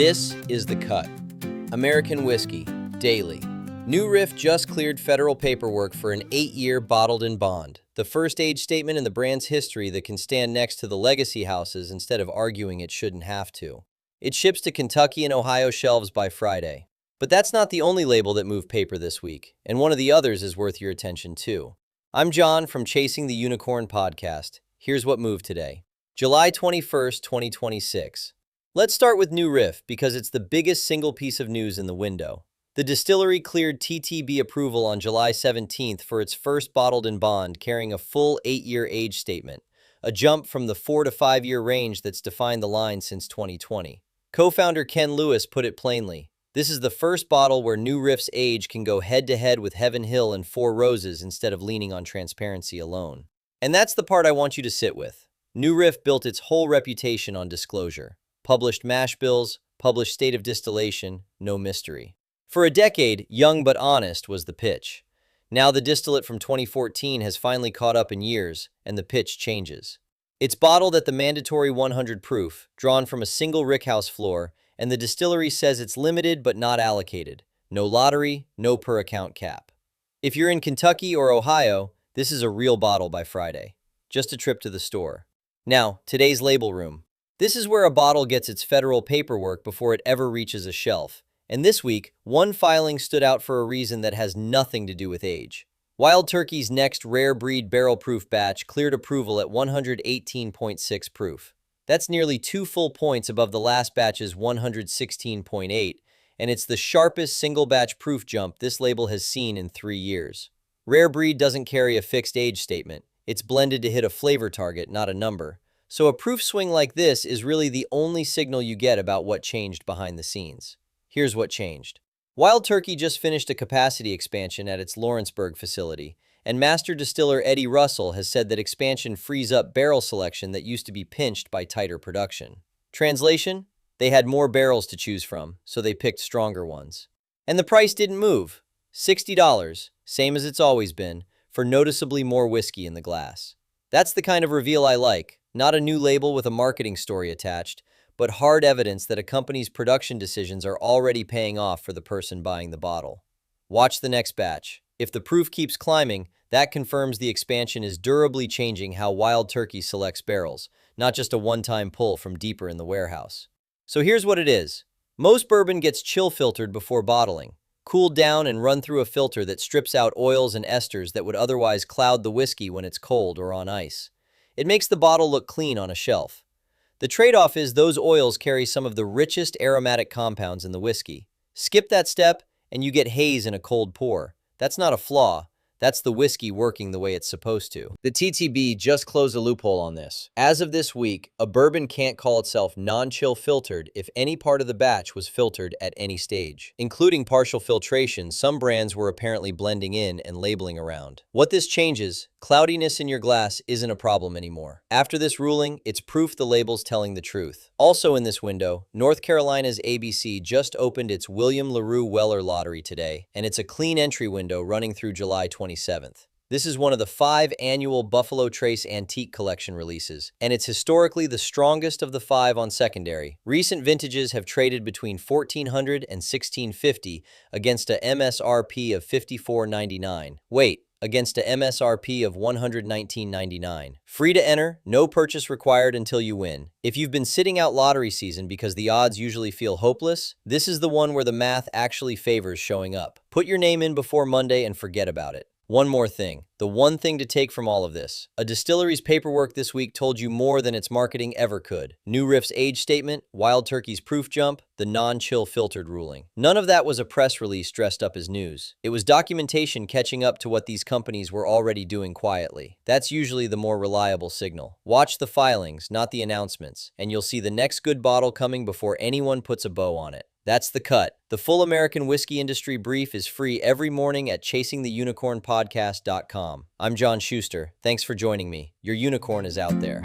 This is The Cut. American Whiskey, Daily. New Riff just cleared federal paperwork for an 8-year bottled in bond, the first age statement in the brand's history that can stand next to the legacy houses instead of arguing it shouldn't have to. It ships to Kentucky and Ohio shelves by Friday. But that's not the only label that moved paper this week, and one of the others is worth your attention too. I'm John from Chasing the Unicorn podcast. Here's what moved today. July 21st, 2026. Let's start with New Riff because it's the biggest single piece of news in the window. The distillery cleared TTB approval on July 17th for its first bottled in bond carrying a full 8-year age statement, a jump from the 4 to 5 year range that's defined the line since 2020. Co-founder Ken Lewis put it plainly, this is the first bottle where New Riff's age can go head-to-head with Heaven Hill and Four Roses instead of leaning on transparency alone. And that's the part I want you to sit with. New Riff built its whole reputation on disclosure. Published mash bills, published state of distillation, no mystery. For a decade, young but honest was the pitch. Now the distillate from 2014 has finally caught up in years, and the pitch changes. It's bottled at the mandatory 100 proof, drawn from a single rickhouse floor, and the distillery says it's limited but not allocated. No lottery, no per account cap. If you're in Kentucky or Ohio, this is a real bottle by Friday. Just a trip to the store. Now, today's label room. This is where a bottle gets its federal paperwork before it ever reaches a shelf. And this week, one filing stood out for a reason that has nothing to do with age. Wild Turkey's next rare breed barrel-proof batch cleared approval at 118.6 proof. That's nearly 2 full points above the last batch's 116.8, and it's the sharpest single-batch proof jump this label has seen in 3 years. Rare breed doesn't carry a fixed age statement. It's blended to hit a flavor target, not a number. So a proof swing like this is really the only signal you get about what changed behind the scenes. Here's what changed. Wild Turkey just finished a capacity expansion at its Lawrenceburg facility, and master distiller Eddie Russell has said that expansion frees up barrel selection that used to be pinched by tighter production. Translation? They had more barrels to choose from, so they picked stronger ones. And the price didn't move. $60, same as it's always been, for noticeably more whiskey in the glass. That's the kind of reveal I like. Not a new label with a marketing story attached, but hard evidence that a company's production decisions are already paying off for the person buying the bottle. Watch the next batch. If the proof keeps climbing, that confirms the expansion is durably changing how Wild Turkey selects barrels, not just a one-time pull from deeper in the warehouse. So here's what it is. Most bourbon gets chill filtered before bottling, cooled down and run through a filter that strips out oils and esters that would otherwise cloud the whiskey when it's cold or on ice. It makes the bottle look clean on a shelf. The trade-off is those oils carry some of the richest aromatic compounds in the whiskey. Skip that step, and you get haze in a cold pour. That's not a flaw. That's the whiskey working the way it's supposed to. The TTB just closed a loophole on this. As of this week, a bourbon can't call itself non-chill filtered if any part of the batch was filtered at any stage. Including partial filtration, some brands were apparently blending in and labeling around. What this changes, cloudiness in your glass isn't a problem anymore. After this ruling, it's proof the label's telling the truth. Also in this window, North Carolina's ABC just opened its William Larue Weller lottery today, and it's a clean entry window running through July 27th. This is one of the 5 annual Buffalo Trace Antique Collection releases, and it's historically the strongest of the 5 on secondary. Recent vintages have traded between $1,400 and $1,650 against a MSRP of $54.99. Wait, against a MSRP of $119.99. Free to enter, no purchase required until you win. If you've been sitting out lottery season because the odds usually feel hopeless, this is the one where the math actually favors showing up. Put your name in before Monday and forget about it. One more thing, the one thing to take from all of this. A distillery's paperwork this week told you more than its marketing ever could. New Riff's age statement, Wild Turkey's proof jump, the non-chill filtered ruling. None of that was a press release dressed up as news. It was documentation catching up to what these companies were already doing quietly. That's usually the more reliable signal. Watch the filings, not the announcements, and you'll see the next good bottle coming before anyone puts a bow on it. That's The Cut. The full American whiskey industry brief is free every morning at chasingtheunicornpodcast.com. I'm John Schuster. Thanks for joining me. Your unicorn is out there.